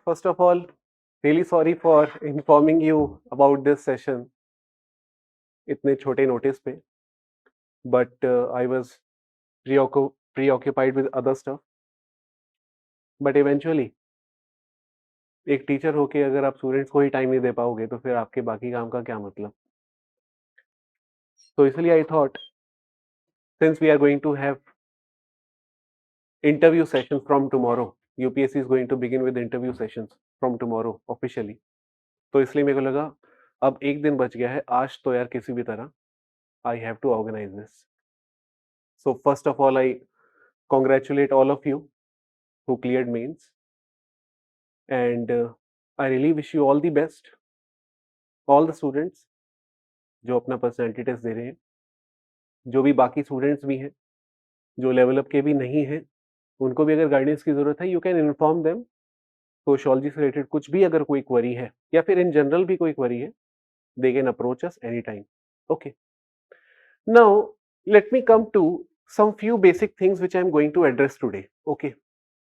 first of all, really sorry for informing you about this session इतने छोटे notice पे, but I was preoccupied with other stuff. But eventually, एक teacher होके अगर आप students को ही टाइम नहीं दे पाओगे तो फिर आपके बाकी काम का क्या मतलब? तो इसलिए I thought since we are going to have interview sessions from tomorrow, UPSC is going to begin with interview sessions from tomorrow officially. तो इसलिए मेरे को लगा अब एक दिन बच गया है, आज तो यार किसी भी तरह I have to organize this. So first of all, I congratulate all of you who cleared mains, and I really wish you all the best, all the students जो अपना पर्सनैलिटी टेस्ट दे रहे हैं, जो भी बाकी स्टूडेंट्स भी हैं, जो लेवल अप के भी नहीं हैं, उनको भी अगर गाइडेंस की ज़रूरत है, you can inform them. Sociology से रिलेटेड कुछ भी अगर कोई क्वेरी है या फिर इन जनरल भी कोई क्वेरी है, they can approach us anytime. Okay. Now, let me come to some few basic things which I am going to address today. Okay.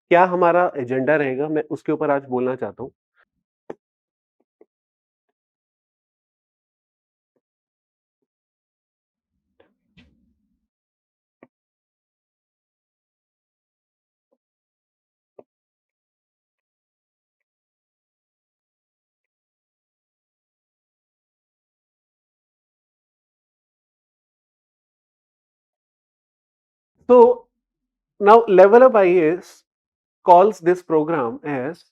क्या हमारा एजेंडा रहेगा, मैं उसके ऊपर आज बोलना चाहता हूँ. So now Level Up IAS calls this program as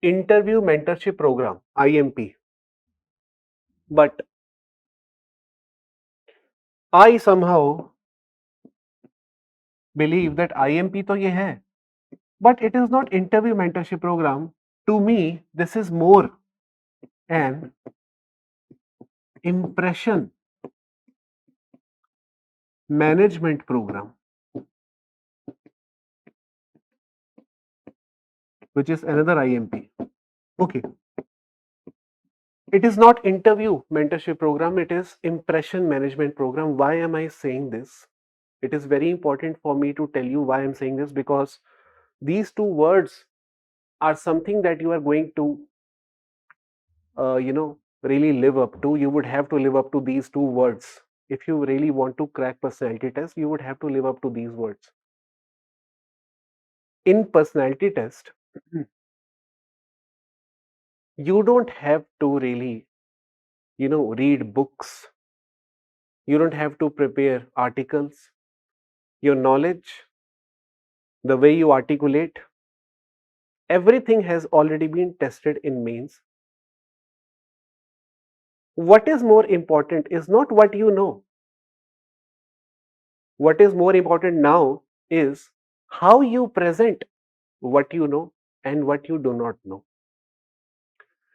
Interview Mentorship Program, IMP. But I somehow believe that IMP तो ये है, but it is not Interview Mentorship Program. To me, this is more an impression management program, which is another IMP. Okay. It is not interview mentorship program, it is impression management program. Why am I saying this? It is very important for me to tell you why I'm saying this, because these two words are something that you are going to really live up to. You would have to live up to these two words. If you really want to crack personality test, you would have to live up to these words. In personality test, you don't have to really read books. You don't have to prepare articles. Your knowledge, the way you articulate, everything has already been tested in mains. What is more important is not what you know. What is more important now is how you present what you know and what you do not know.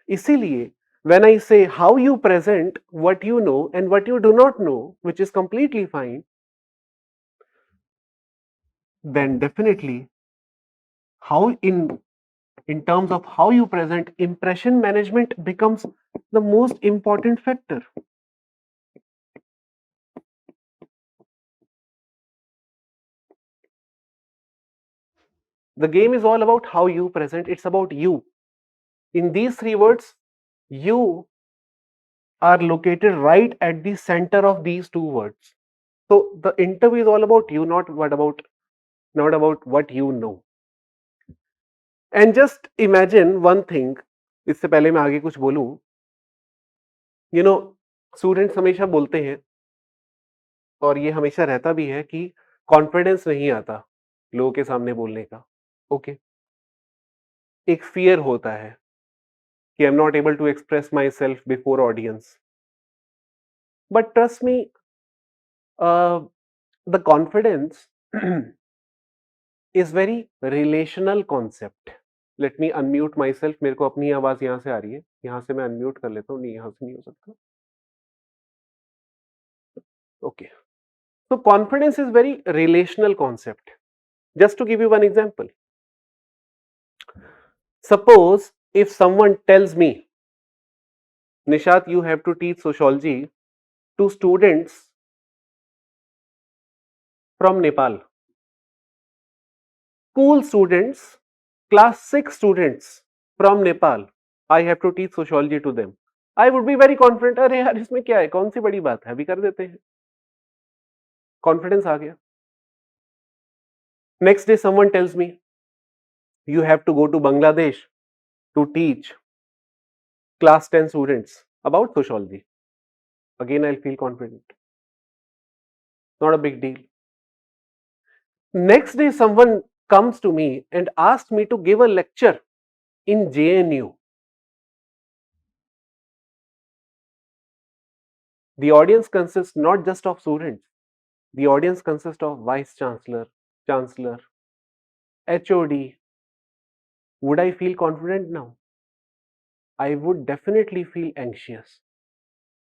इसीलिए when I say how you present what you know and what you do not know, which is completely fine, then definitely how in terms of how you present, impression management becomes the most important factor. The game is all about how you present. It's about you. In these three words, you are located right at the center of these two words. So the interview is all about you, not about what you know. And just imagine one thing. इससे पहले मैं आगे कुछ बोलूं, students हमेशा बोलते हैं और ये हमेशा रहता भी है कि कॉन्फिडेंस नहीं आता लोगों के सामने बोलने का. ओके. एक फियर होता है कि I am not able to express myself before audience. But trust me, the confidence is very relational concept. Let me unmute myself. मेरे को अपनी आवाज यहां से आ रही है, यहां से मैं अनम्यूट कर लेता हूं. नहीं, यहां से नहीं हो सकता. Okay. So confidence is very relational concept. Just to give you one example, suppose if someone tells me, Nishat, you have to teach sociology to students from Nepal, school students, class 6 students from Nepal, I have to teach sociology to them. I would be very confident. अरे यार इसमें क्या है, कौन सी बड़ी बात है, अभी कर देते हैं. Confidence आ गया. Next day someone tells me you have to go to Bangladesh to teach class 10 students about sociology. Again I'll feel confident. Not a big deal. Next day someone comes to me and asks me to give a lecture in JNU. The audience consists not just of students. The audience consists of vice chancellor, chancellor, HOD. Would I feel confident now? I would definitely feel anxious.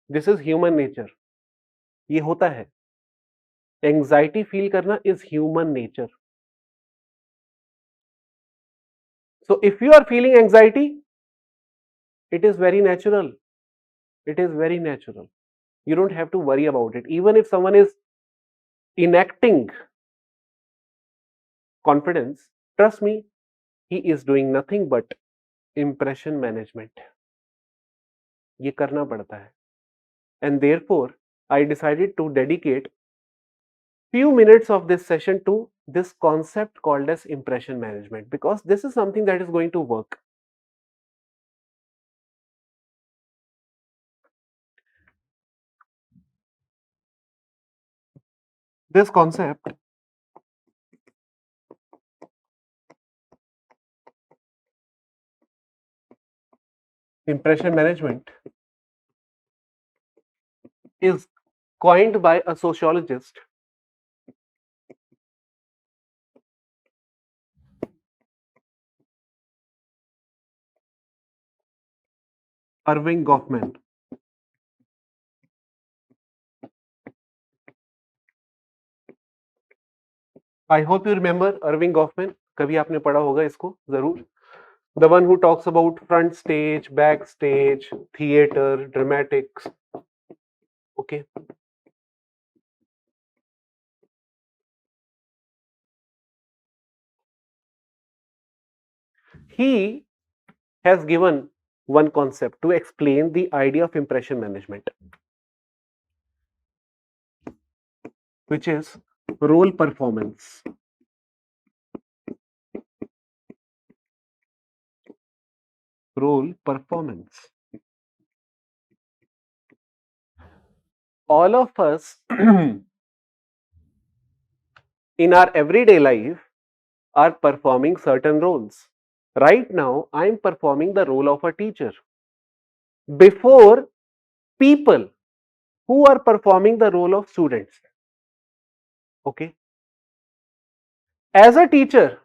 This is human nature. ये होता है. Anxiety feel करना is human nature. So if you are feeling anxiety, it is very natural. It is very natural. You don't have to worry about it. Even if someone is enacting confidence, trust me, he is doing nothing but impression management. ये करना पड़ता है. And therefore, I decided to dedicate few minutes of this session to this concept called as impression management, because this is something that is going to work. This concept impression management is coined by a sociologist, Irving Goffman. I hope you remember Irving Goffman. कभी आपने पढ़ा होगा इसको जरूर. The one who talks about front stage, backstage, theater, dramatics. Okay. He has given one concept to explain the idea of impression management, which is role performance. Role performance. All of us in our everyday life are performing certain roles. Right now, I am performing the role of a teacher before people who are performing the role of students. Okay. As a teacher,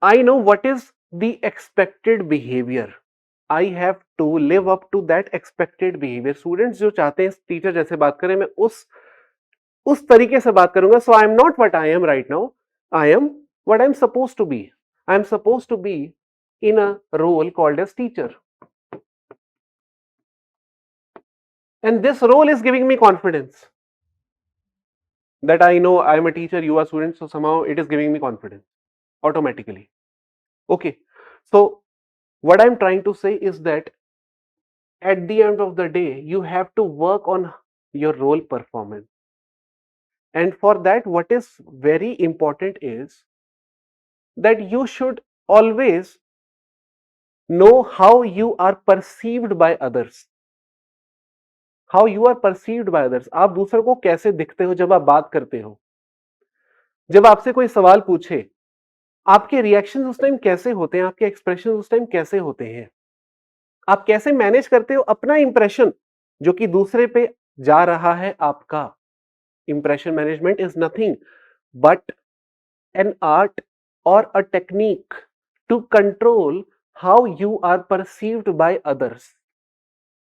I know what is the expected behavior. I have to live up to that expected behavior. Students जो चाहते हैं teacher जैसे बात करें, मैं उस तरीके से बात करूंगा. So I am not what I am right now. I am what I am supposed to be. I am supposed to be in a role called as teacher. And this role is giving me confidence. That I know I am a teacher, you are students, so somehow it is giving me confidence automatically. Okay. So what I am trying to say is that at the end of the day, you have to work on your role performance. And for that, what is very important is that you should always know how you are perceived by others. How you are perceived by others. आप दूसरों को कैसे दिखते हो जब आप बात करते हो. जब आपसे कोई सवाल पूछे, आपके रिएक्शन उस टाइम कैसे होते हैं, आपके एक्सप्रेशन उस टाइम कैसे होते हैं, आप कैसे मैनेज करते हो अपना इंप्रेशन जो कि दूसरे पे जा रहा है. आपका impression management is nothing but an art or a technique to control how you are perceived by others.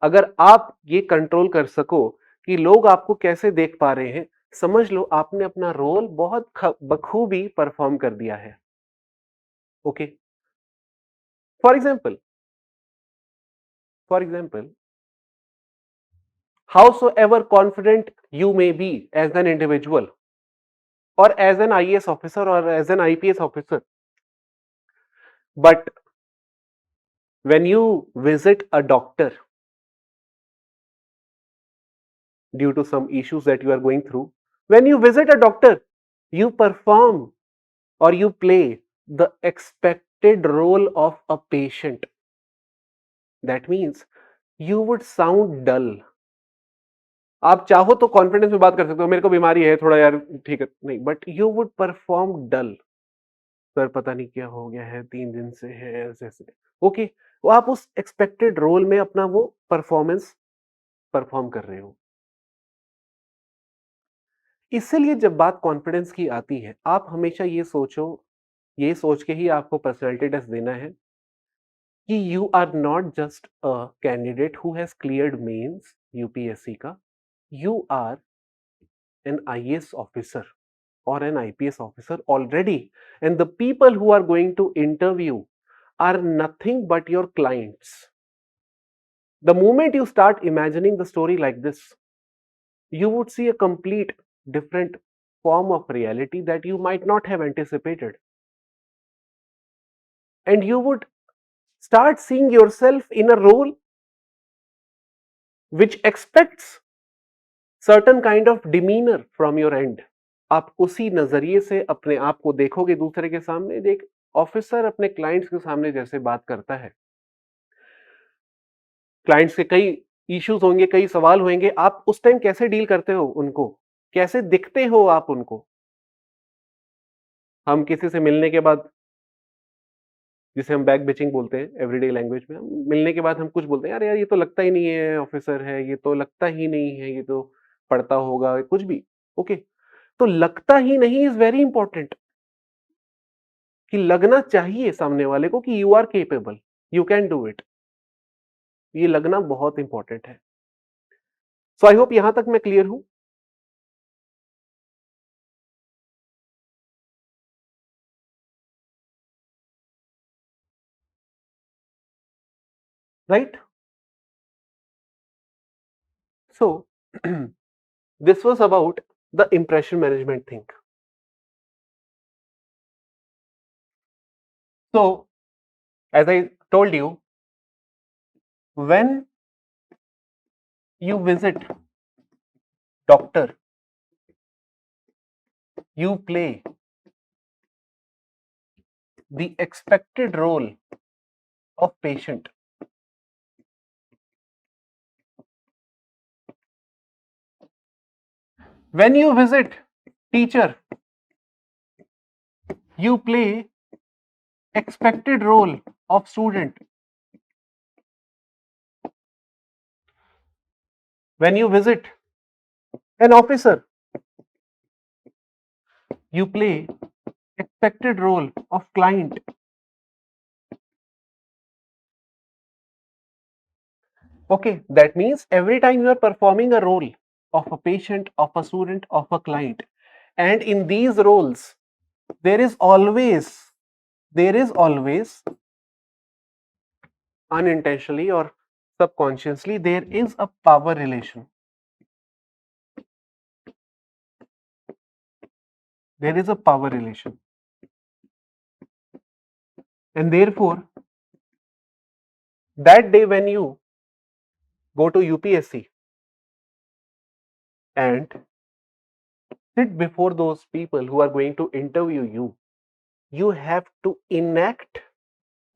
अगर आप ये कंट्रोल कर सको कि लोग आपको कैसे देख पा रहे हैं, समझ लो आपने अपना रोल बहुत बखूबी परफॉर्म कर दिया है. Okay. For example, howsoever confident you may be as an individual or as an IAS officer or as an IPS officer, but When you visit a doctor due to some issues that you are going through, when you visit a doctor, you perform or you play the expected role of a patient. That means you would sound dull. आप चाहो तो confidence में बात कर सकते हो, मेरे को बीमारी है थोड़ा यार, ठीक है, नहीं, but you would perform dull. Sir पता नहीं क्या हो गया है, 3 दिन से है ऐसे ऐसे। ओके, वो आप उस एक्सपेक्टेड रोल में अपना वो परफॉर्मेंस परफॉर्म कर रहे हो। इसलिए जब बात कॉन्फिडेंस की आती है, आप हमेशा ये सोचो, ये सोच के ही आपको पर्सनालिटी टेस्ट देना है कि you are not just a candidate who has cleared mains UPSC का, you are an IAS officer or an IPS officer already, and the people who are going to interview are nothing but your clients. The moment you start imagining the story like this, you would see a complete different form of reality that you might not have anticipated, and you would start seeing yourself in a role which expects certain kind of demeanor from your end. आप उसी नजरिए से अपने आप को देखोगे दूसरे के सामने, एक ऑफिसर अपने क्लाइंट्स के सामने जैसे बात करता है, क्लाइंट्स के कई इश्यूज होंगे, कई सवाल होंगे, आप उस टाइम कैसे डील करते हो उनको, कैसे दिखते हो आप उनको। हम किसी से मिलने के बाद, जिसे हम बैक बिचिंग बोलते हैं एवरीडे लैंग्वेज में, हम मिलने के बाद हम कुछ बोलते हैं, यार यार ये तो लगता ही नहीं है ऑफिसर है, ये तो लगता ही नहीं है, ये तो पढ़ता होगा कुछ भी। ओके, तो लगता ही नहीं इज वेरी इंपॉर्टेंट, कि लगना चाहिए सामने वाले को कि you are capable, you can do it. ये लगना बहुत इंपॉर्टेंट है। सो आई होप यहां तक मैं क्लियर हूं। Right, so this was about the impression management thing. So, as I told you, when you visit doctor, you play the expected role of patient. When you visit teacher, you play expected role of student. When you visit an officer, you play expected role of client. Okay, that means every time you are performing a role of a patient, of a student, of a client, and in these roles, there is always unintentionally or subconsciously, there is a power relation. There is a power relation. And therefore, that day when you go to UPSC and sit before those people who are going to interview you, you have to enact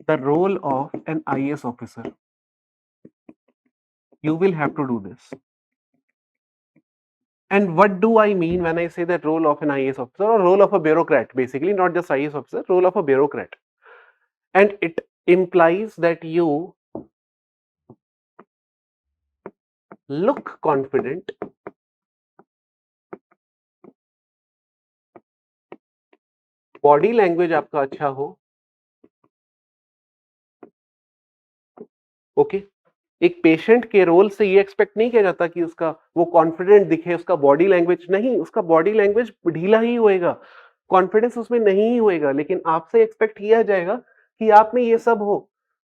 the role of an IAS officer. You will have to do this. And what do I mean when I say that role of an IAS officer, or role of a bureaucrat? Basically, not just IAS officer, role of a bureaucrat. And it implies that you look confident, body language आपका अच्छा हो। Okay, एक patient के role से ये expect नहीं किया जाता कि उसका वो कॉन्फिडेंट दिखे, उसका बॉडी लैंग्वेज नहीं, उसका बॉडी लैंग्वेज ढीला ही होएगा, कॉन्फिडेंस उसमें नहीं होएगा, लेकिन आपसे एक्सपेक्ट किया जाएगा कि आप में ये सब हो,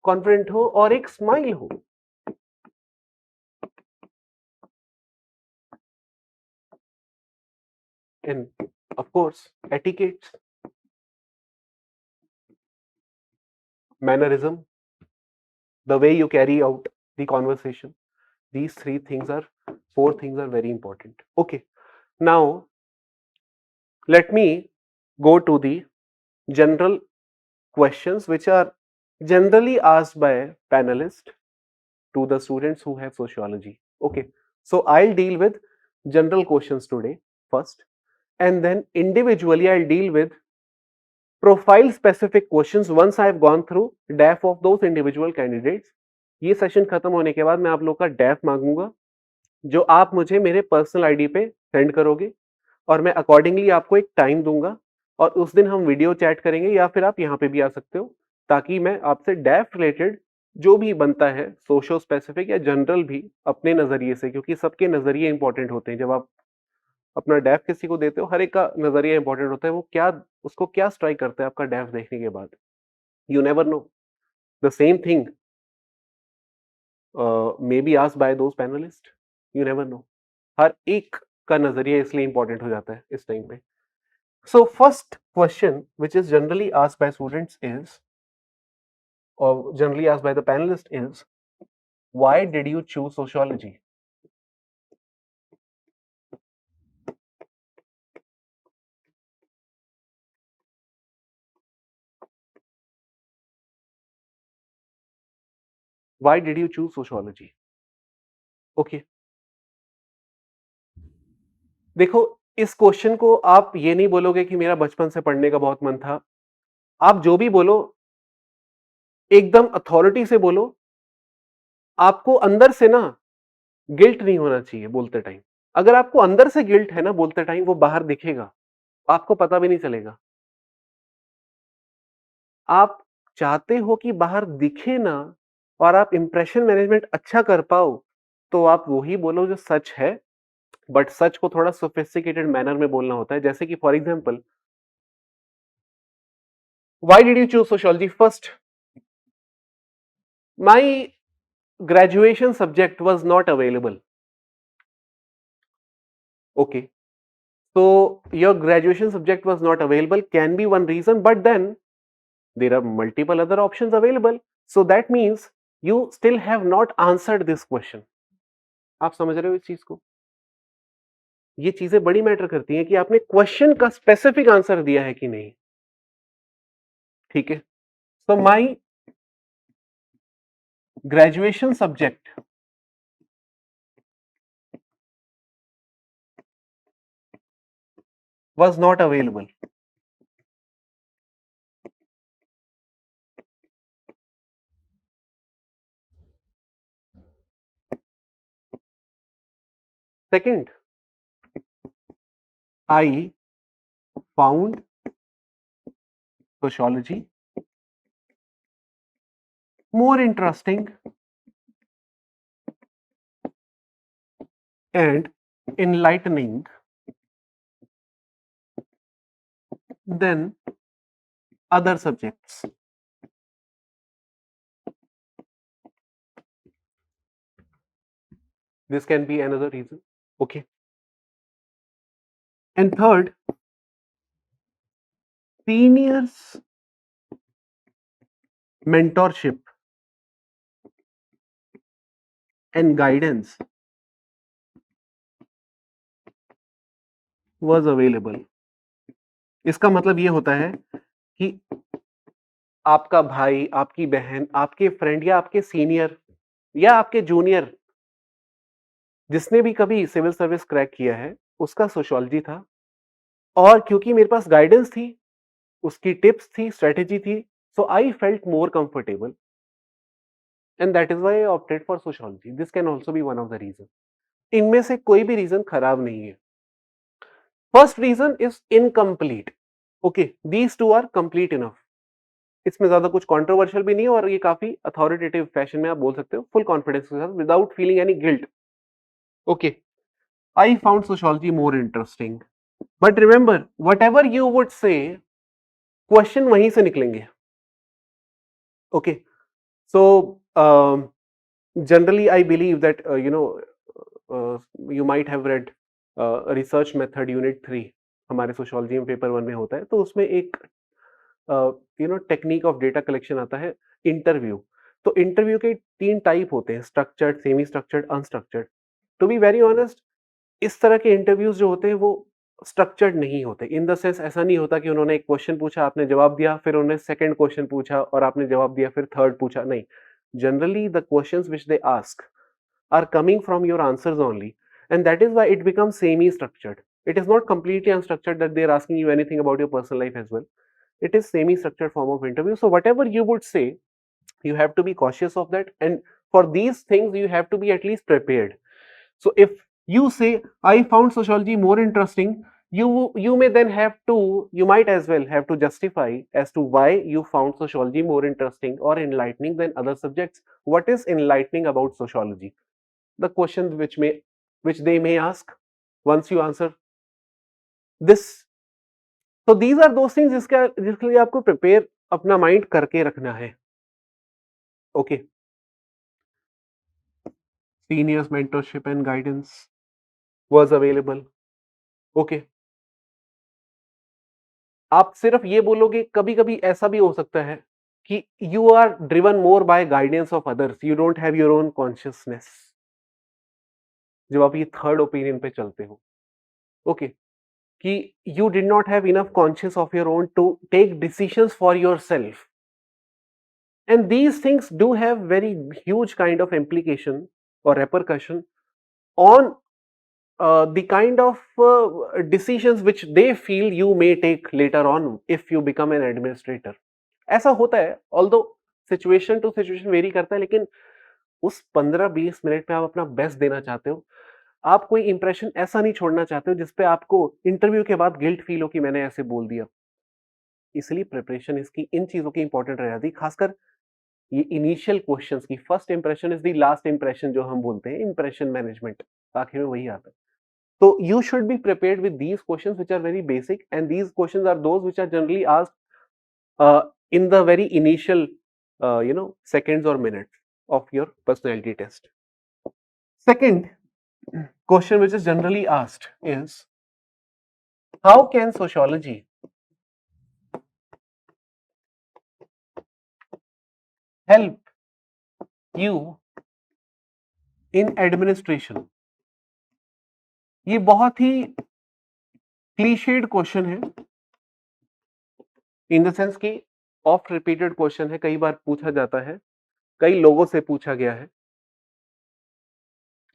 कॉन्फिडेंट हो और एक स्माइल हो। And of course, etiquettes, mannerism, the way you carry out the conversation. These four things are very important. Okay, now let me go to the general questions which are generally asked by panelists to the students who have sociology. Okay, so I'll deal with general questions today first, and then individually I'll deal with profile specific questions once I've gone through DAF of those individual candidates. ये session खत्म होने के बाद मैं आप लोग का DAF मांगूंगा जो आप मुझे मेरे पर्सनल आईडी पे सेंड करोगे और मैं अकॉर्डिंगली आपको एक टाइम दूंगा और उस दिन हम वीडियो चैट करेंगे या फिर आप यहाँ पे भी आ सकते हो ताकि मैं आपसे डैफ रिलेटेड जो भी बनता है सोशो स्पेसिफिक या जनरल भी अपने नजरिए से, क्योंकि सबके नजरिए इंपॉर्टेंट होते हैं। जब आप अपना डैफ किसी को देते हो हर एक का नजरिया इंपॉर्टेंट होता है, वो क्या उसको क्या स्ट्राइक करता है आपका डैफ देखने के बाद। You never know, the same thing may be asked by those panellist, you never know. हर एक का नजरिया इसलिए इंपॉर्टेंट हो जाता है इस टाइम पे। So first question which is generally asked by students is, or generally asked by the panelist is, why did you choose sociology? Why did you choose sociology? Okay. देखो इस क्वेश्चन को आप ये नहीं बोलोगे कि मेरा बचपन से पढ़ने का बहुत मन था। आप जो भी बोलो एकदम अथॉरिटी से बोलो। आपको अंदर से ना गिल्ट नहीं होना चाहिए बोलते टाइम। अगर आपको अंदर से गिल्ट है ना बोलते टाइम, वो बाहर दिखेगा, आपको पता भी नहीं चलेगा। आप चाहते हो कि बाहर दिखे ना और आप इंप्रेशन मैनेजमेंट अच्छा कर पाओ, तो आप वही बोलो जो सच है, बट सच को थोड़ा सोफिस्टिकेटेड मैनर में बोलना होता है। जैसे कि for example, why did you choose sociology? First, my graduation subject was not available. Okay, so your graduation subject was not available can be one reason, but then there are multiple other options available, so that means you still have not answered this question. आप समझ रहे हो इस चीज को? ये चीजें बड़ी मैटर करती हैं कि आपने क्वेश्चन का स्पेसिफिक आंसर दिया है कि नहीं। ठीक है, so my graduation subject was not available. Second, I found sociology more interesting and enlightening than other subjects. This can be another reason. Okay. And third, seniors mentorship and guidance was available. इसका मतलब ये होता है कि आपका भाई, आपकी बहन, आपके फ्रेंड या आपके सीनियर या आपके जूनियर जिसने भी कभी सिविल सर्विस क्रैक किया है, उसका सोशियोलॉजी था, और क्योंकि मेरे पास गाइडेंस थी, उसकी टिप्स थी, स्ट्रेटेजी थी, so I felt more comfortable and that is why I opted for sociology. This can also be one of the reasons. इनमें से कोई भी रीजन खराब नहीं है। First reason is incomplete. Okay, these two are complete enough. इसमें ज्यादा कुछ कंट्रोवर्शियल भी नहीं है और ये काफी अथॉरिटेटिव फैशन में आप बोल सकते हो फुल कॉन्फिडेंस के साथ without feeling any guilt. Okay, I found sociology more interesting, but remember what ever you would say question वहीं से निकलेंगे। Okay, so generally I believe that you might have read research method unit 3 हमारे sociology में paper 1 में होता है, तो उसमें एक टेक्निक ऑफ डेटा कलेक्शन आता है, इंटरव्यू। तो इंटरव्यू के 3 टाइप होते हैं, structured, semi structured, unstructured. To be very honest, इस तरह के इंटरव्यूज जो होते हैं वो स्ट्रक्चर्ड नहीं होते। इन द सेंस ऐसा नहीं होता कि उन्होंने एक क्वेश्चन पूछा, आपने जवाब दिया, फिर उन्होंने सेकंड क्वेश्चन पूछा और आपने जवाब दिया, फिर थर्ड पूछा, नहीं। Generally the questions which they ask are coming from your answers only, and that is why it becomes semi structured. It is not completely unstructured that they are asking you anything about your personal life as well. It is semi structured form of interview. So whatever you would say, you have to be cautious of that, and for these things you have to be at least prepared. So if you say I found sociology more interesting, you may then have to, you might as well have to justify as to why you found sociology more interesting or enlightening than other subjects. What is enlightening about sociology? The questions which they may ask once you answer this. So these are those things जिसके लिए आपको prepare अपना mind करके रखना है. Okay. Seniors mentorship and guidance was available. Okay. आप सिर्फ ये बोलोगे, कभी कभी ऐसा भी हो सकता है कि you are driven more by guidance of others, you don't have your own consciousness जब आप ये थर्ड ओपिनियन पे चलते हो. ओके. कि you did not have enough conscience of your own to take decisions for yourself, and these things do have very huge kind of implication or repercussion on the kind of decisions which they feel you may take later on if you become an administrator. ऐसा होता है, although situation to situation vary करता है, लेकिन उस 15-20 minute में आप अपना बेस्ट देना चाहते हो. आप कोई इंप्रेशन ऐसा नहीं छोड़ना चाहते हो जिसपे आपको इंटरव्यू के बाद गिल्ट फील हो कि मैंने ऐसे बोल दिया. इसलिए प्रिपरेशन इसकी इन चीजों की इंपॉर्टेंट रह जाती है, खासकर ये इनिशियल क्वेश्चंस की. First impression is the last impression जो हम बोलते हैं, इंप्रेशन मैनेजमेंट, आखिर में वही आता है. तो you should be prepared with these questions which are very basic, and these questions are those which are generally asked in the very initial seconds or minutes of your personality test. Second question which is generally asked is, how can sociology help you in administration? ये बहुत ही clichéd question है, in the sense कि oft repeated question है, कई बार पूछा जाता है, कई लोगों से पूछा गया है.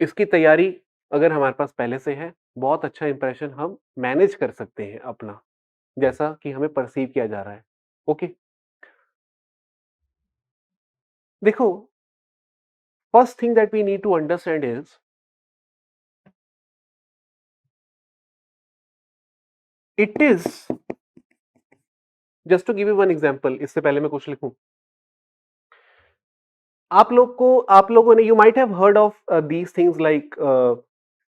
इसकी तैयारी अगर हमारे पास पहले से है, बहुत अच्छा इंप्रेशन हम मैनेज कर सकते हैं अपना, जैसा कि हमें परसीव किया जा रहा है. ओके. देखो, first thing that we need to understand is, it is, just to give you one example, इससे पहले मैं कुछ लिखूं, आप लोगों ने, you might have heard of these things like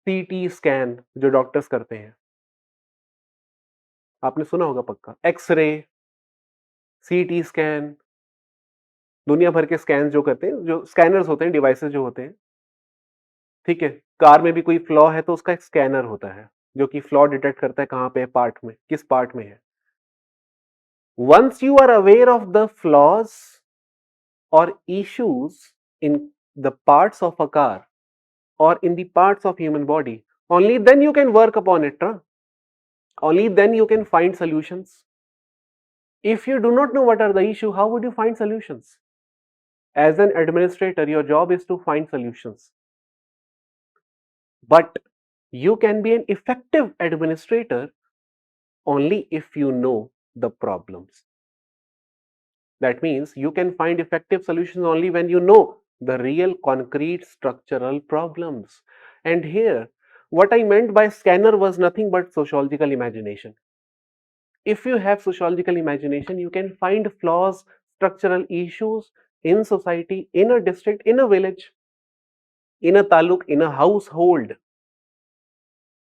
CT scan जो डॉक्टर्स करते हैं, आपने सुना होगा पक्का. एक्सरे, सीटी स्कैन, दुनिया भर के स्कैन जो करते हैं, जो स्कैनर्स होते हैं, डिवाइसेस जो होते हैं. ठीक है. कार में भी कोई फ्लॉ है तो उसका एक स्कैनर होता है जो कि फ्लॉ डिटेक्ट करता है कहां पे है, पार्ट में, किस पार्ट में है. Once you are aware of the flaws और issues in the parts of a car or in the parts of human body, only then you can work upon it, huh? Only then you can find solutions. If you do not know what are the issue, how would you find solutions? As an administrator, your job is to find solutions, but you can be an effective administrator only if you know the problems. That means you can find effective solutions only when you know the real concrete structural problems. And here, what I meant by scanner was nothing but sociological imagination. If you have sociological imagination, you can find flaws, structural issues in society, in a district, in a village, in a taluk, in a household.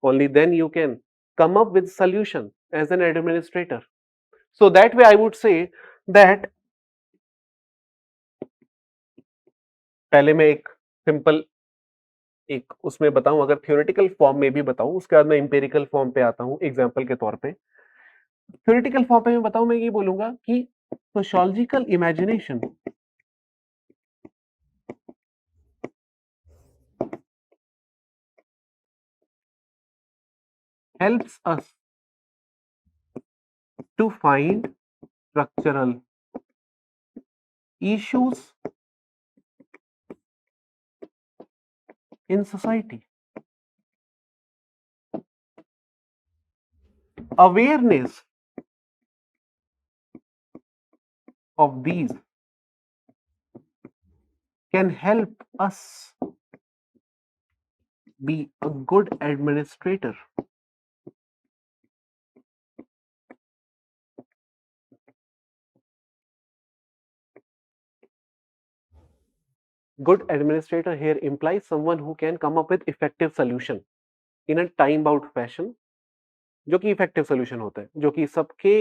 Only then you can come up with solution as an administrator. So that way I would say that, पहले मैं एक simple एक उसमें बताऊं, अगर theoretical form में भी बताऊं, उसके बाद मैं इंपेरिकल फॉर्म पे आता हूं एग्जांपल के तौर पे. थ्योरेटिकल फॉर्म पे मैं बताऊं, मैं ये बोलूंगा कि sociological imagination helps us to find structural issues in society. Awareness of these can help us be a good administrator. Good administrator here implies someone who can come up with effective solution in a time bound fashion, जो कि effective solution होता है, जो कि सबके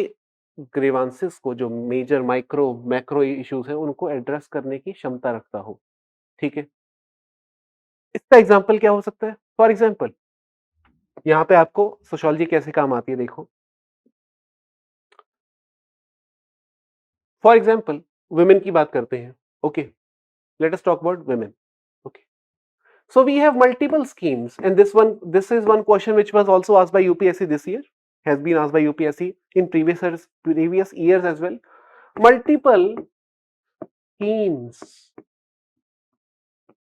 grievances को, जो major micro macro issues हैं, उनको एड्रेस करने की क्षमता रखता हो। ठीक है, इसका एग्जांपल क्या हो सकता है? फॉर एग्जांपल यहाँ पे आपको सोशियोलॉजी कैसे काम आती है देखो। फॉर एग्जांपल वुमेन की बात करते हैं। Okay, let us talk about women. Okay, so we have multiple schemes, and this is one question which was also asked by UPSC this year, has been asked by UPSC in previous years as well. Multiple schemes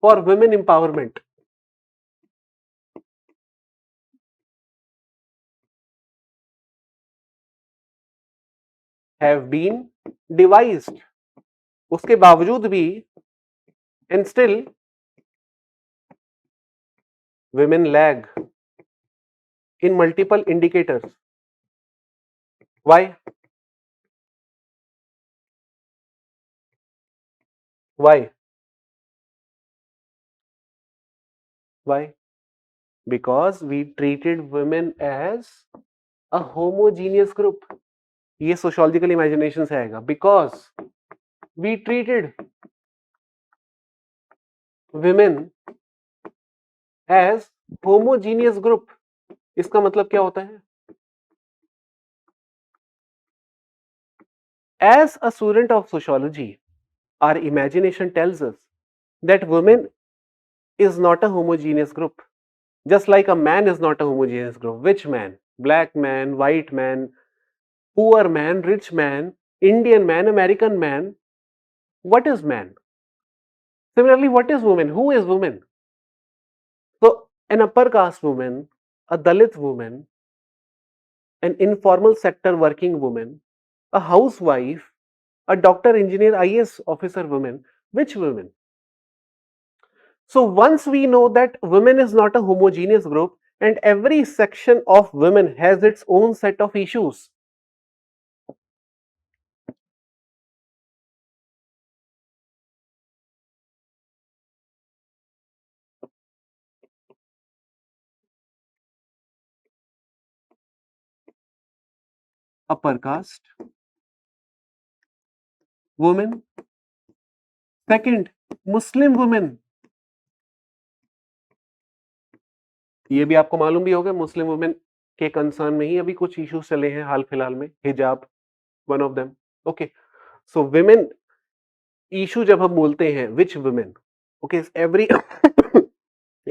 for women empowerment have been devised. उसके बावजूद भी and still women lag in multiple indicators. Why? Why? Why? Because we treated women as a homogeneous group. ये sociological imagination से आएगा। Because we treated women as homogeneous group. इसका मतलब क्या होता है? As a student of sociology, our imagination tells us that women is not a homogeneous group. Just like a man is not a homogeneous group. Which man? Black man, white man, poor man, rich man, Indian man, American man. What is man? Similarly, what is woman? Who is woman? So, an upper caste woman, a Dalit woman, an informal sector working woman, a housewife, a doctor, engineer, IAS officer woman. Which women? So once we know that women is not a homogeneous group and every section of women has its own set of issues. Upper caste women. Second, Muslim women. ये भी आपको मालूम भी होगा, Muslim women के concern में ही अभी कुछ इश्यूज चले हैं हाल फिलहाल में। हिजाब one of them. Okay, so women issue जब हम बोलते हैं, विच women, okay,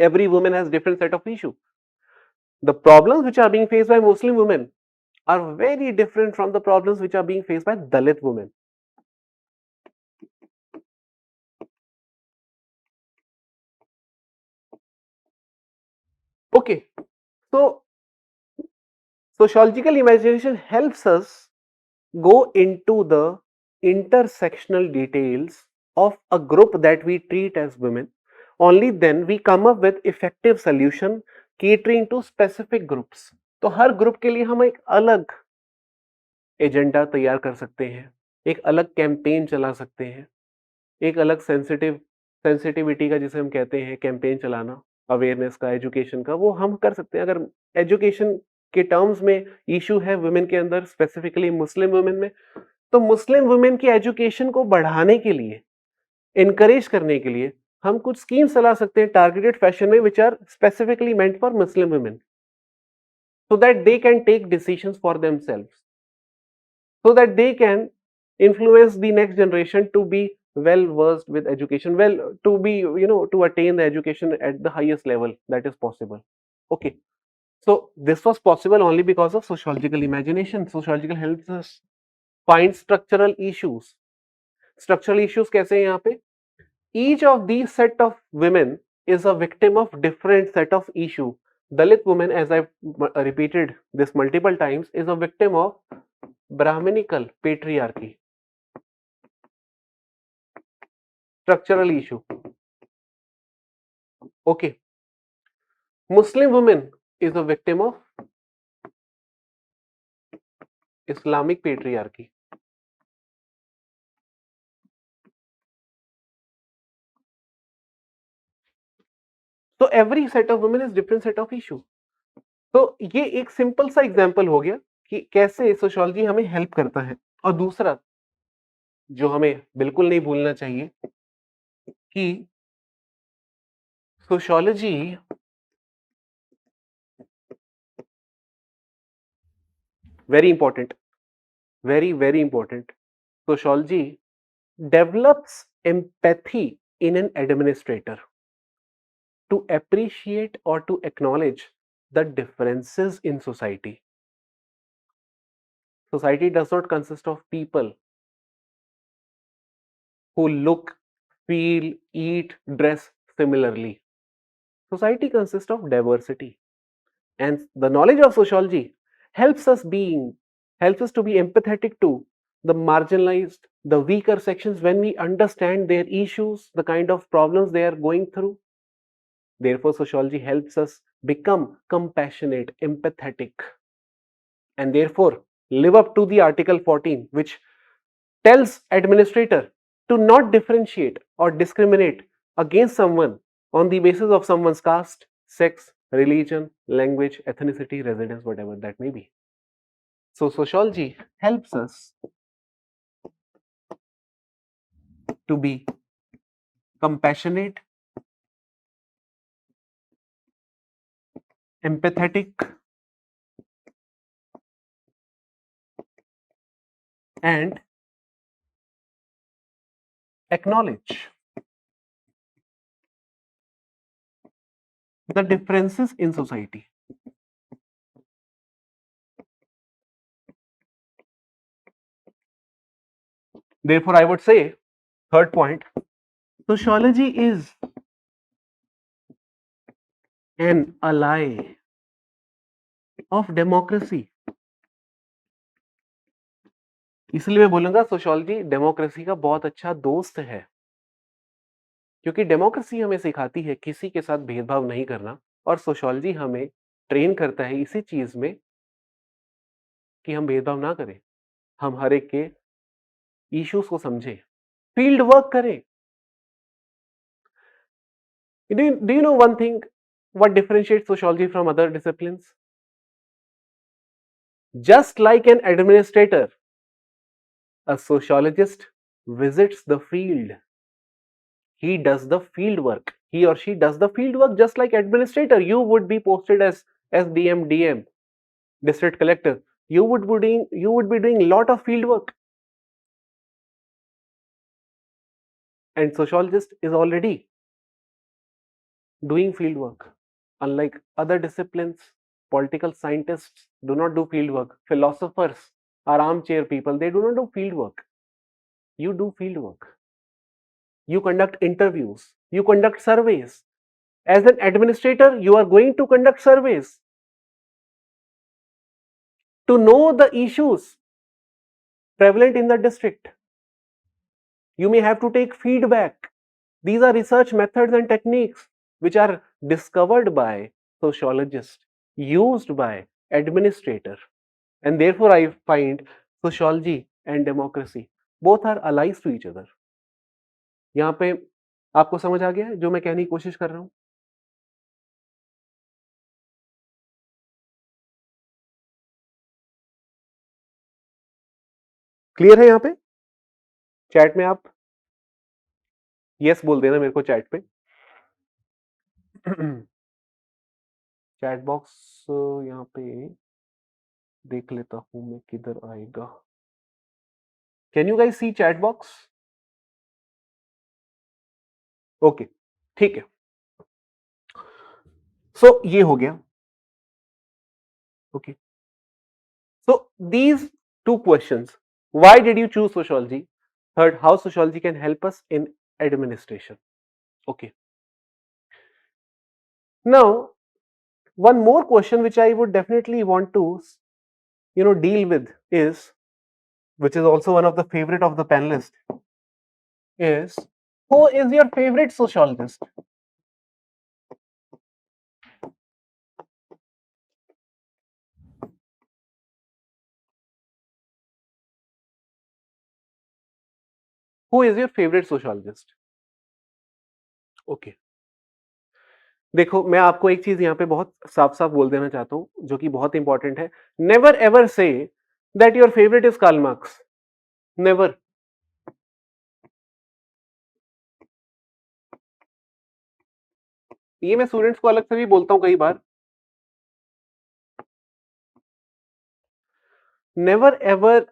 every woman has different set of issue. The problems which are being faced by Muslim women are very different from the problems which are being faced by Dalit women. Okay, so sociological imagination helps us go into the intersectional details of a group that we treat as women. Only then we come up with effective solution catering to specific groups. तो हर group के लिए हम एक अलग agenda तैयार कर सकते हैं, एक अलग कैंपेन चला सकते हैं, एक अलग सेंसिटिविटी का, जिसे हम कहते हैं, कैंपेन चलाना, अवेयरनेस का, एजुकेशन का, वो हम कर सकते हैं। अगर एजुकेशन के टर्म्स में इशू है वुमेन के अंदर, स्पेसिफिकली मुस्लिम वुमेन में, तो मुस्लिम वुमेन की एजुकेशन को बढ़ाने के लिए, इनकरेज करने के लिए हम कुछ स्कीम्स चला सकते हैं टारगेटेड फैशन में, which are specifically meant for Muslim women, so that they can take decisions for themselves, so that they can influence the next generation to be well versed with education, well, to be, to attain the education at the highest level that is possible. Okay, So this was possible only because of sociological imagination. Sociological helps us find structural issues. Structural issues कैसे हैं यहाँ पे? Each of these set of women is a victim of different set of issue. Dalit woman, as I've repeated this multiple times, is a victim of Brahminical patriarchy. Structural issue. Okay. Muslim woman is a victim of Islamic patriarchy. So every set of women is different set of issue. तो ये एक simple सा example हो गया कि कैसे sociology हमें help करता है। और दूसरा जो हमें बिल्कुल नहीं भूलना चाहिए कि sociology very important, very very important, sociology develops empathy in an administrator to appreciate or to acknowledge the differences in society. Society does not consist of people who look, feel, eat, dress similarly. Society consists of diversity, and the knowledge of sociology helps us to be empathetic to the marginalized, the weaker sections when we understand their issues, the kind of problems they are going through. Therefore, sociology helps us become compassionate, empathetic, and therefore live up to the Article 14, which tells administrator to not differentiate or discriminate against someone on the basis of someone's caste, sex, religion, language, ethnicity, residence, whatever that may be. So sociology helps us to be compassionate, empathetic, and acknowledge the differences in society. Therefore, I would say, third point, sociology is an ally of democracy. इसलिए मैं बोलूंगा sociology democracy का बहुत अच्छा दोस्त है, क्योंकि democracy हमें सिखाती है किसी के साथ भेदभाव नहीं करना, और सोशियोलॉजी हमें ट्रेन करता है इसी चीज में कि हम भेदभाव ना करें, हम हर एक के इश्यूज को समझें, फील्ड वर्क करें. Do you know one thing? What differentiates sociology from other disciplines? Just like an administrator, a sociologist visits the field. He does the field work. He or she does the field work just like administrator. You would be posted as SDM, DM, district collector. You would be doing lot of field work. And sociologist is already doing field work. Unlike other disciplines, political scientists do not do field work. Philosophers are armchair people. They do not do field work. You do field work. You conduct interviews. You conduct surveys. As an administrator, you are going to conduct surveys to know the issues prevalent in the district. You may have to take feedback. These are research methods and techniques which are discovered by sociologists, used by administrator, and therefore I find sociology and democracy both are allies to each other. यहाँ पे आपको समझ आ गया है जो मैं कहने की कोशिश कर रहा हूँ? क्लियर है यहाँ पे? चैट में आप यस बोल देना मेरे को चैट पे. चैट बॉक्स यहाँ पे देख लेता हूं मैं किधर आएगा. Can you guys see chat box? Okay, ठीक है. सो ये हो गया. Okay. So these two questions: why did you choose sociology? Third, how sociology can help us in administration. Okay. Now, one more question which I would definitely want to, deal with is, which is also one of the favorite of the panelists, is who is your favorite sociologist? Who is your favorite sociologist? Okay. देखो, मैं आपको एक चीज यहाँ पे बहुत साफ साफ बोल देना चाहता हूँ जो कि बहुत इंपॉर्टेंट है. Never ever say that your favourite is Karl Marx. Never. ये मैं स्टूडेंट्स को अलग से भी बोलता हूँ कई बार. Never ever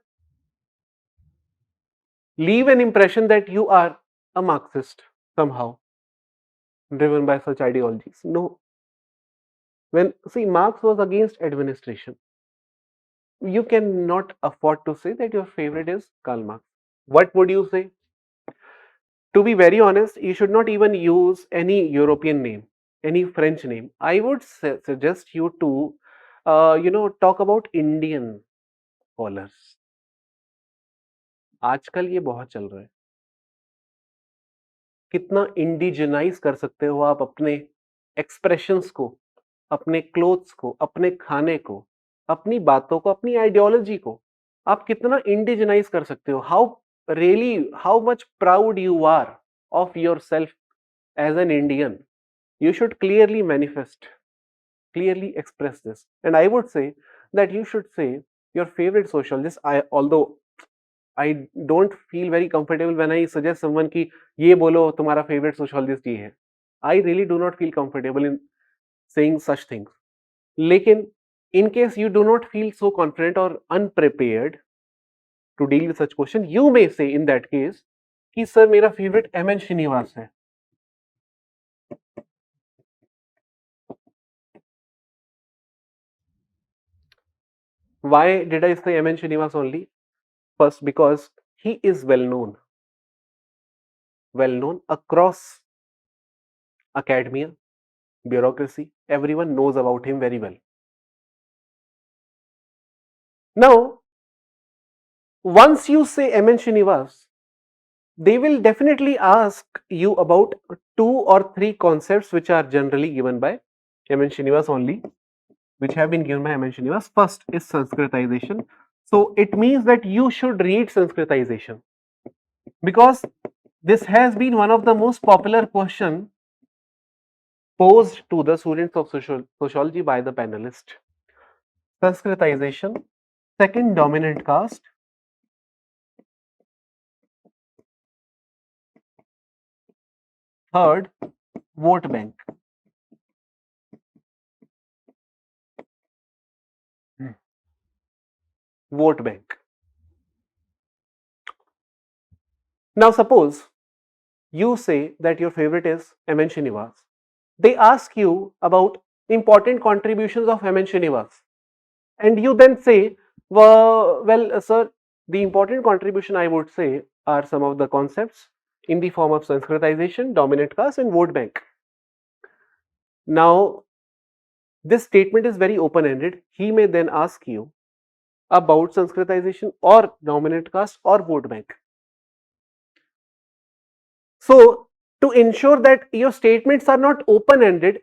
leave an impression that you are a Marxist somehow, driven by such ideologies. No. When, see, Marx was against administration, you cannot afford to say that your favorite is Karl Marx. What would you say? To be very honest, you should not even use any European name, any French name. I would suggest you to, talk about Indian scholars. आजकल ये बहुत चल रहा है. कितना indigenise कर सकते हो आप अपने एक्सप्रेशंस को, अपने क्लोथ्स को, अपने खाने को, अपनी बातों को, अपनी आइडियोलॉजी को आप कितना इंडिजिनाइज कर सकते हो. How much proud you are of yourself as an Indian. You should clearly manifest, clearly express this. And I would say that you should say your favorite sociologist. Although I don't feel very comfortable when I suggest someone कि ये बोलो तुम्हारा favorite sociologist ये है. I really do not feel comfortable in saying such things. लेकिन in case you do not feel so confident or unprepared to deal with such question, you may say in that case कि sir मेरा favorite M.N. Srinivas है. Why did I say M.N. Srinivas only? First, because he is well known across academia, bureaucracy. Everyone knows about him very well. Now, once you say M.N. Srinivas, they will definitely ask you about 2 or 3 concepts which are generally given by M.N. Srinivas only, which have been given by M.N. Srinivas. First is Sanskritization. So it means that you should read Sanskritization, because this has been one of the most popular question posed to the students of sociology by the panelist. Sanskritization. Second, dominant caste. Third, vote bank. Vote bank. Now suppose you say that your favorite is M.N. Srinivas. They ask you about important contributions of M.N. Srinivas, and you then say, well, sir, the important contribution I would say are some of the concepts in the form of Sanskritization, dominant caste, and vote bank. Now, this statement is very open-ended. He may then ask you about Sanskritization or dominant caste or vote bank. So, to ensure that your statements are not open-ended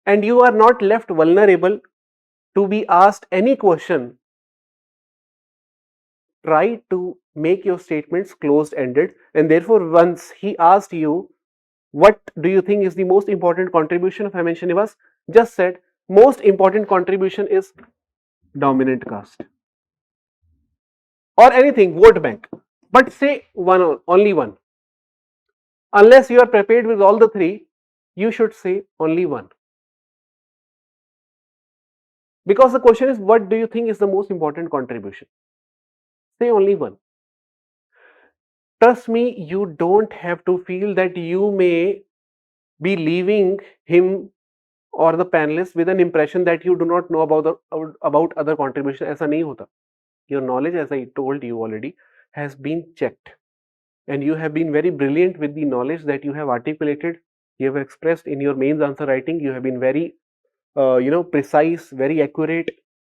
and you are not left vulnerable to be asked any question, try to make your statements closed-ended. And therefore, once he asked you, what do you think is the most important contribution of M.N. Srinivas? Just said, most important contribution is dominant caste. Or anything, vote bank. But say one, only one. Unless you are prepared with all the 3, you should say only one. Because the question is, what do you think is the most important contribution? Say only one. Trust me, you don't have to feel that you may be leaving him or the panelists with an impression that you do not know about other contribution. ऐसा नहीं होता. Your knowledge, as I told you already, has been checked, and you have been very brilliant with the knowledge that you have articulated, you have expressed in your mains answer writing. You have been very precise, very accurate,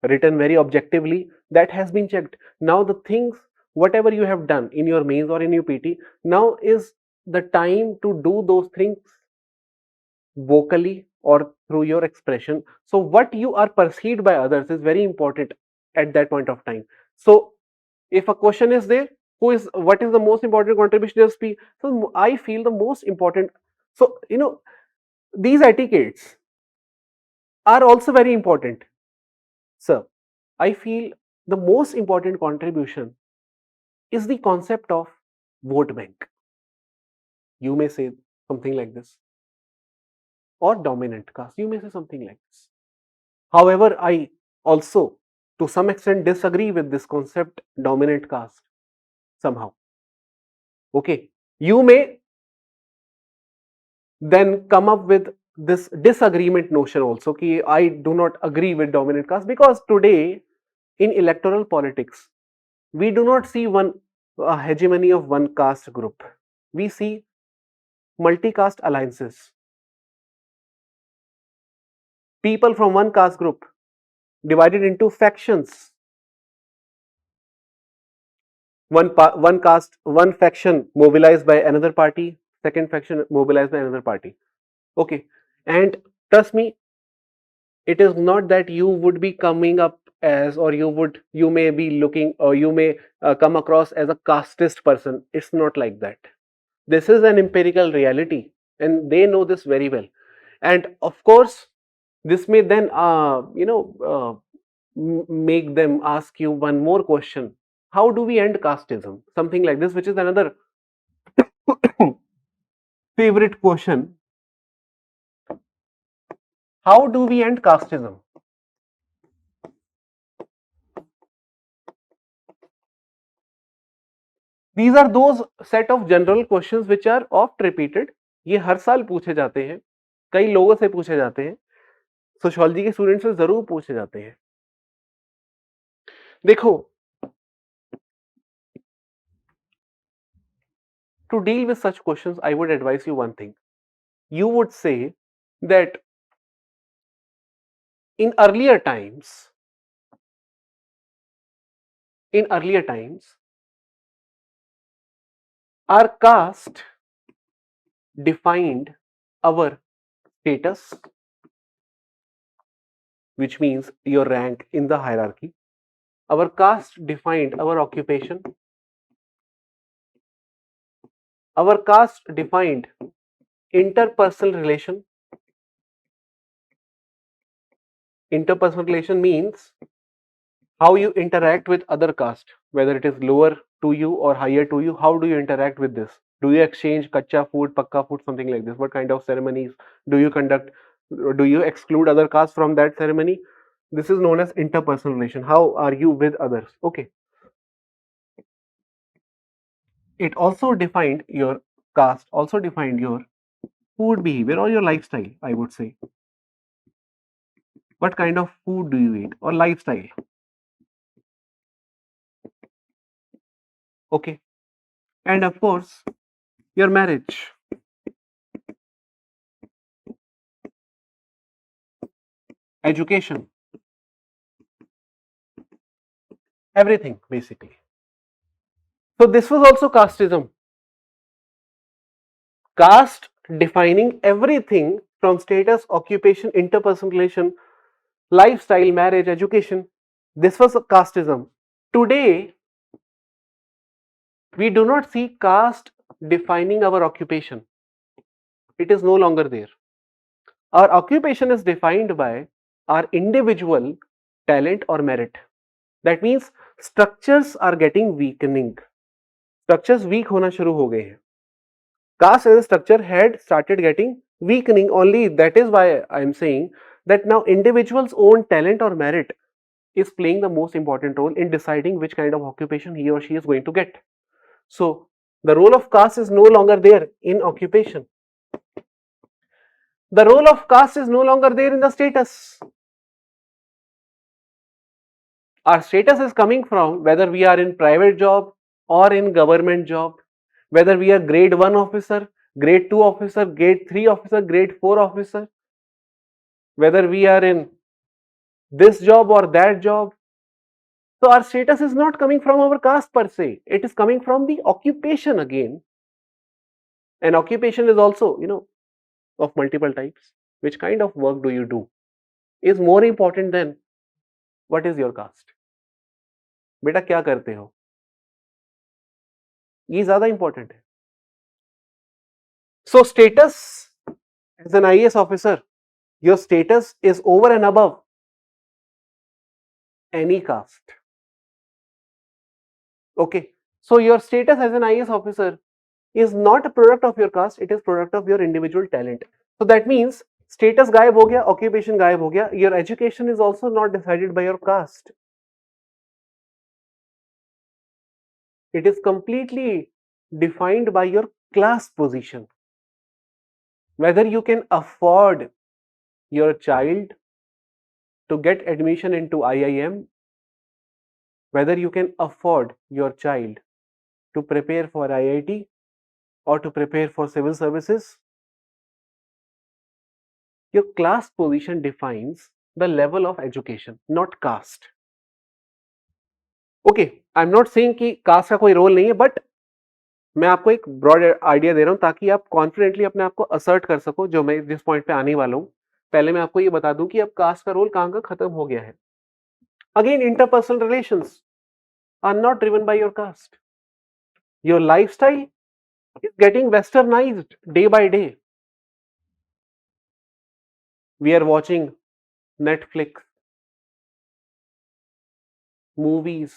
written very objectively. That has been checked. Now the things, whatever you have done in your mains or in your PT, now is the time to do those things vocally or through your expression. So what you are perceived by others is very important at that point of time. So if a question is there, what is the most important contribution of speech? So I feel the most important. So these etiquettes are also very important. Sir, I feel the most important contribution is the concept of vote bank. You may say something like this, or dominant caste. You may say something like this. However, I also, to some extent, disagree with this concept, dominant caste, somehow. Okay, you may then come up with this disagreement notion also, ki I do not agree with dominant caste, because today in electoral politics, we do not see one hegemony of one caste group. We see multi-caste alliances. People from one caste group divided into factions. One caste, one faction mobilized by another party, second faction mobilized by another party. Okay, and trust me, it is not that you would be coming up as, or you may be looking, or you may come across as a casteist person. It's not like that. This is an empirical reality, and they know this very well. And of course, this may then make them ask you one more question: how do we end casteism? Something like this, which is another favorite question. How do we end casteism? These are those set of general questions which are oft repeated. ये हर साल पूछे जाते हैं, कई लोगों से पूछे जाते हैं, सोशियोलॉजी के स्टूडेंट से जरूर पूछे जाते हैं. देखो, to deal with such questions, I would advise you one thing. You would say that in earlier times, our caste defined our status, which means your rank in the hierarchy. Our caste defined our occupation. Our caste defined interpersonal relation. Interpersonal relation means how you interact with other caste, whether it is lower to you or higher to you. How do you interact with this? Do you exchange kacha food, pakka food, something like this? What kind of ceremonies do you conduct? Do you exclude other castes from that ceremony? This is known as interpersonal relation. How are you with others? Okay. It also defined your caste, also defined your food behavior or your lifestyle, I would say. What kind of food do you eat, or lifestyle? Okay. And of course, your marriage, education, everything basically. So this was also casteism. Caste defining everything from status, occupation, interpersonal relation, lifestyle, marriage, education. This was casteism. Today, we do not see caste defining our occupation. It is no longer there. Our occupation is defined by our individual talent or merit. That means structures are getting weakening. Structures weak होना शुरू हो गए हैं. Caste as a structure had started getting weakening only. That is why I am saying that now individual's own talent or merit is playing the most important role in deciding which kind of occupation he or she is going to get. So the role of caste is no longer there in occupation. The role of caste is no longer there in the status. Our status is coming from whether we are in private job or in government job, whether we are grade 1 officer, grade 2 officer, grade 3 officer, grade 4 officer, whether we are in this job or that job. So our status is not coming from our caste per se, it is coming from the occupation again. And occupation is also, of multiple types. Which kind of work do you do is more important than what is your caste. बेटा क्या करते हो, ये ज्यादा important है. So status as an IAS officer, your status is over and above any caste. Okay, so your status as an IAS officer is not a product of your caste, it is product of your individual talent. So that means status गायब हो गया, occupation गायब हो गया. Your education is also not decided by your caste. It is completely defined by your class position. Whether you can afford your child to get admission into IIM, whether you can afford your child to prepare for IIT or to prepare for civil services, your class position defines the level of education, not caste. Okay, I'm not saying कि caste का कोई role नहीं है, but मैं आपको एक broad idea दे रहा हूं ताकि आप कॉन्फिडेंटली अपने आप को असर्ट कर सको, जो मैं जिस पॉइंट पे आने वाला हूं. पहले मैं आपको ये बता दूं कि अब कास्ट का रोल कहां का खत्म हो गया है. Again, interpersonal relations are not driven by your caste. Your lifestyle is getting westernized day by day. We are watching Netflix, movies,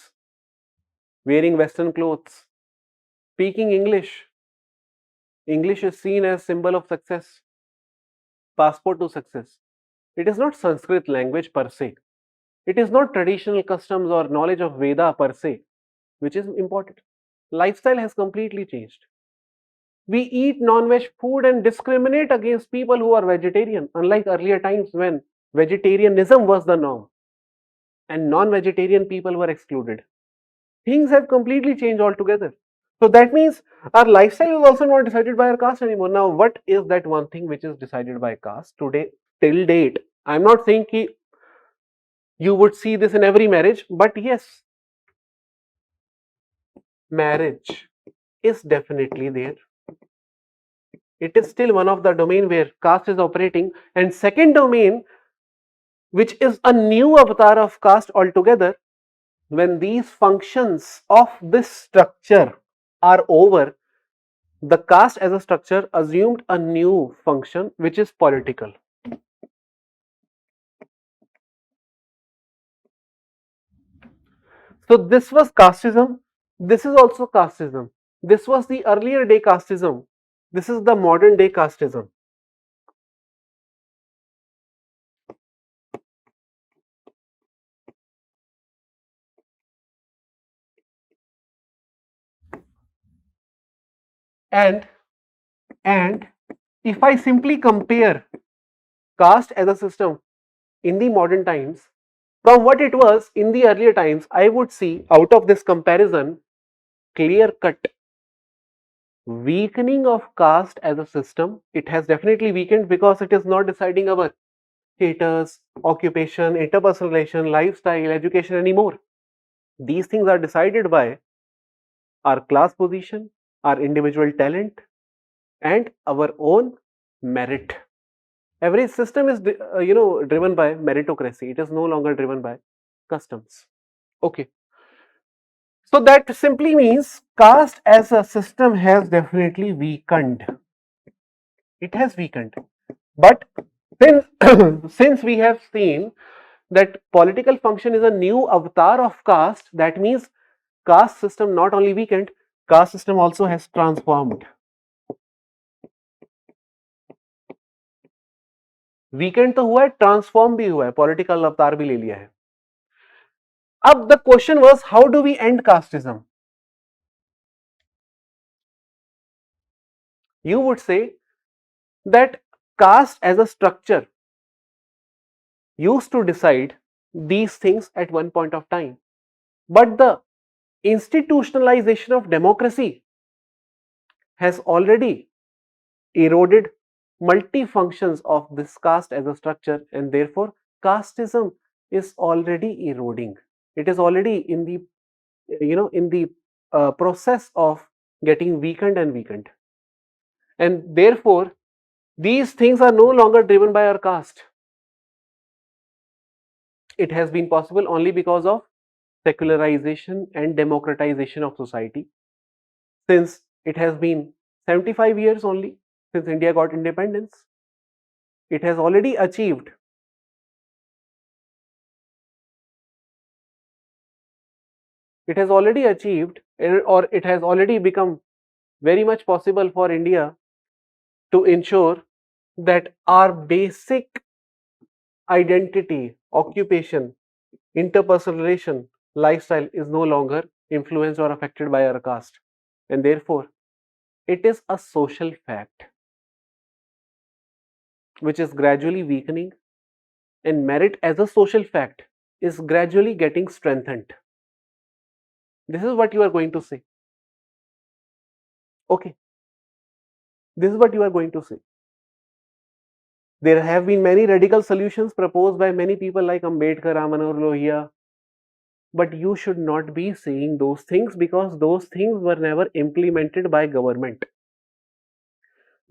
wearing Western clothes, speaking English. English is seen as symbol of success, passport to success. It is not Sanskrit language per se. It is not traditional customs or knowledge of Veda per se, which is important. Lifestyle has completely changed. We eat non-veg food and discriminate against people who are vegetarian, unlike earlier times when vegetarianism was the norm and non-vegetarian people were excluded. Things have completely changed altogether. So that means our lifestyle is also not decided by our caste anymore. Now, what is that one thing which is decided by caste today till date? I'm not saying ki you would see this in every marriage, but yes, marriage is definitely there. It is still one of the domain where caste is operating. And second domain, which is a new avatar of caste altogether, when these functions of this structure are over, the caste as a structure assumed a new function, which is political. So this was casteism, this is also casteism. This was the earlier day casteism, this is the modern day casteism. And if I simply compare caste as a system in the modern times from what it was in the earlier times, I would see out of this comparison clear cut weakening of caste as a system. It has definitely weakened because it is not deciding our status, occupation, interpersonal relation, lifestyle, education anymore. These things are decided by our class position, our individual talent, and our own merit. Every system is driven by meritocracy. It is no longer driven by customs. Okay, so that simply means caste as a system has definitely weakened. It has weakened, but since since we have seen that political function is a new avatar of caste, that means caste system not only weakened, caste system also has transformed. Weekend तो हुआ है, transform भी हुआ है, political अवतार भी ले लिया है. अब the question was how do we end casteism. You would say that caste as a structure used to decide these things at one point of time. But the institutionalization of democracy has already eroded multi-functions of this caste as a structure, and therefore casteism is already eroding. It is already in the process of getting weakened and weakened, and therefore these things are no longer driven by our caste. It has been possible only because of secularization and democratization of society. Since it has been 75 years only since India got independence, it has already achieved or it has already become very much possible for India to ensure that our basic identity, occupation, interpersonal relation, lifestyle is no longer influenced or affected by our caste, and therefore it is a social fact which is gradually weakening, and merit as a social fact is gradually getting strengthened. This is what you are going to say. Okay, this is what you are going to say. There have been many radical solutions proposed by many people like Ambedkar, Manohar Lohia, but you should not be saying those things because those things were never implemented by government.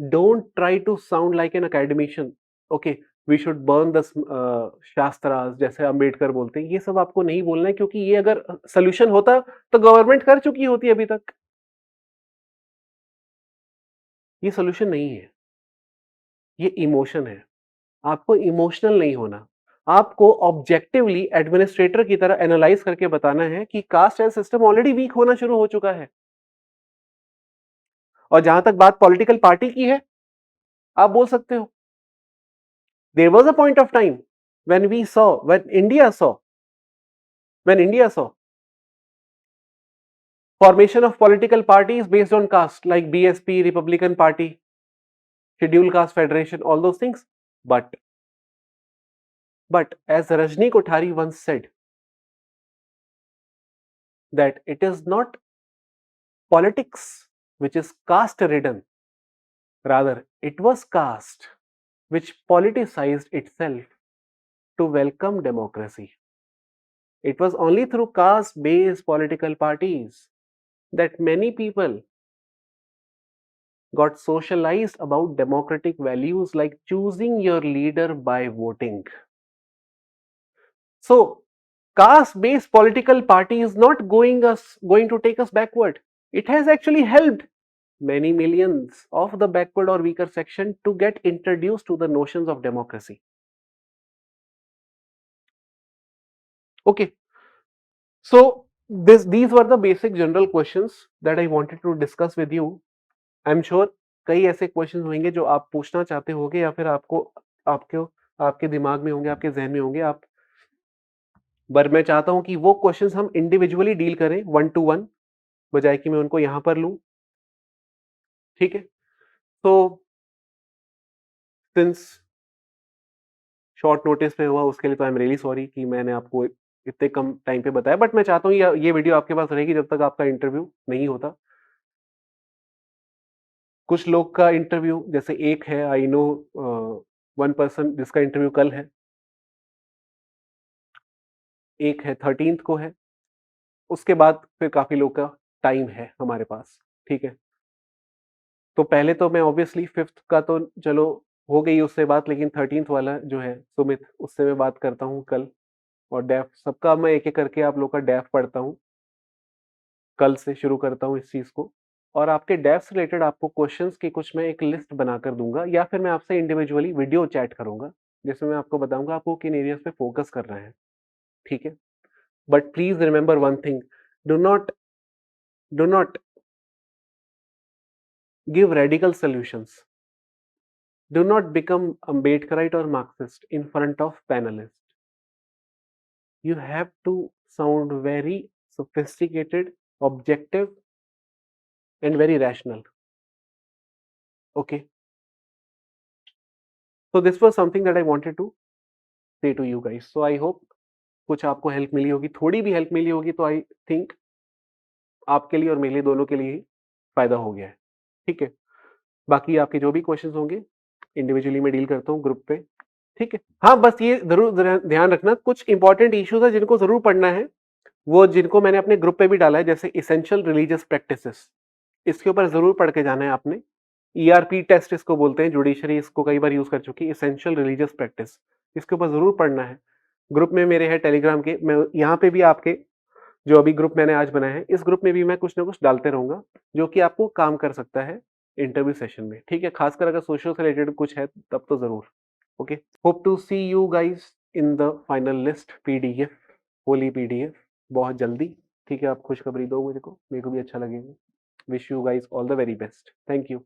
Don't try to sound like an academician. Okay, we should burn the shastras, जैसे अम्बेडकर बोलते हैं, ये सब आपको नहीं बोलना है, क्योंकि ये अगर सोल्यूशन होता तो गवर्नमेंट कर चुकी होती अभी तक. ये सोल्यूशन नहीं है, ये इमोशन है. आपको इमोशनल नहीं होना. आपको ऑब्जेक्टिवली एडमिनिस्ट्रेटर की तरह एनालाइज करके बताना है कि caste and system already weak होना शुरू हो चुका है. और जहां तक बात पॉलिटिकल पार्टी की है, आप बोल सकते हो there was a point of time when India saw formation of political parties based on caste like BSP, Republican Party, Scheduled Caste Federation, all those things. But as Rajni Kothari once said, that it is not politics which is caste ridden, rather it was caste which politicized itself to welcome democracy. It was only through caste based political parties that many people got socialized about democratic values like choosing your leader by voting. So, caste-based political party is not going to take us backward. It has actually helped many millions of the backward or weaker section to get introduced to the notions of democracy. Okay, so these were the basic general questions that I wanted to discuss with you. I'm sure कई ऐसे questions होंगे जो आप पूछना चाहते होंगे या फिर आपके दिमाग में होंगे, आपके जहन में होंगे. पर मैं चाहता हूं कि वो क्वेश्चंस हम इंडिविजुअली डील करें, 1 to 1, बजाय कि मैं उनको यहां पर लूं. ठीक है, तो सिंस शॉर्ट नोटिस पे हुआ उसके लिए तो आई एम रियली सॉरी कि मैंने आपको इतने कम टाइम पे बताया. बट मैं चाहता हूं ये वीडियो आपके पास रहेगी जब तक आपका इंटरव्यू नहीं होता. कुछ लोग का इंटरव्यू, जैसे एक है, आई नो वन पर्सन जिसका इंटरव्यू कल है, एक है 13th को है, उसके बाद फिर काफी लोग का टाइम है हमारे पास. ठीक है, तो पहले तो मैं ऑब्वियसली 5th का तो चलो हो गई उससे बात, लेकिन 13th वाला जो है सुमित, उससे मैं बात करता हूँ कल. और डैफ सबका मैं एक एक करके आप लोग का डैफ पढ़ता हूँ, कल से शुरू करता हूँ इस चीज को. और आपके डैफ से रिलेटेड आपको क्वेश्चंस की कुछ मैं एक लिस्ट बनाकर दूंगा, या फिर मैं आपसे इंडिविजुअली वीडियो चैट करूंगा जिसमें मैं आपको बताऊंगा आपको किन एरियाज पे फोकस करना है. ठीक है, but please remember one thing, do not give radical solutions. Do not become Ambedkarite or Marxist in front of panelists. You have to sound very sophisticated, objective, and very rational. Okay. So this was something that I wanted to say to you guys. So I hope कुछ आपको help मिली होगी, थोड़ी भी help मिली होगी तो I think आपके लिए और मेरे लिए दोनों के लिए ही फ़ायदा हो गया है, ठीक है? बाकी आपके जो भी क्वेश्चंस होंगे इंडिविजुअली मैं डील करता हूँ ग्रुप पे, ठीक है? हाँ, बस ये ज़रूर ध्यान रखना कुछ इंपॉर्टेंट इश्यूज़ हैं जिनको ज़रूर पढ़ना है, वो जिनको मैंने अपने ग्रुप पे भी डाला है जैसे एसेंशियल रिलीजियस प्रैक्टिसेस, इसके ऊपर ज़रूर पढ़ के जाना है आपने। ईआरपी टेस्ट इसको बोलते हैं, जुडिशरी इसको कई बार यूज़ कर चुकी है, एसेंशियल रिलीजियस प्रैक्टिस, इसके ऊपर ज़रूर पढ़ना है। ग्रुप में मेरे है टेलीग्राम के, मैं यहाँ पे भी आपके जो अभी ग्रुप मैंने आज बनाया है, इस ग्रुप में भी मैं कुछ ना कुछ डालते रहूँगा, जो कि आपको काम कर सकता है इंटरव्यू सेशन में, ठीक है? खासकर अगर सोशल से रिलेटेड कुछ है तब तो ज़रूर, okay? Hope to see you guys in the final list PDF, holy PDF बहुत जल्दी, ठीक है? आप खुशखबरी दो मुझे को, मेरे को भी अच्छा लगेगा। Wish you guys all the very best. Thank you.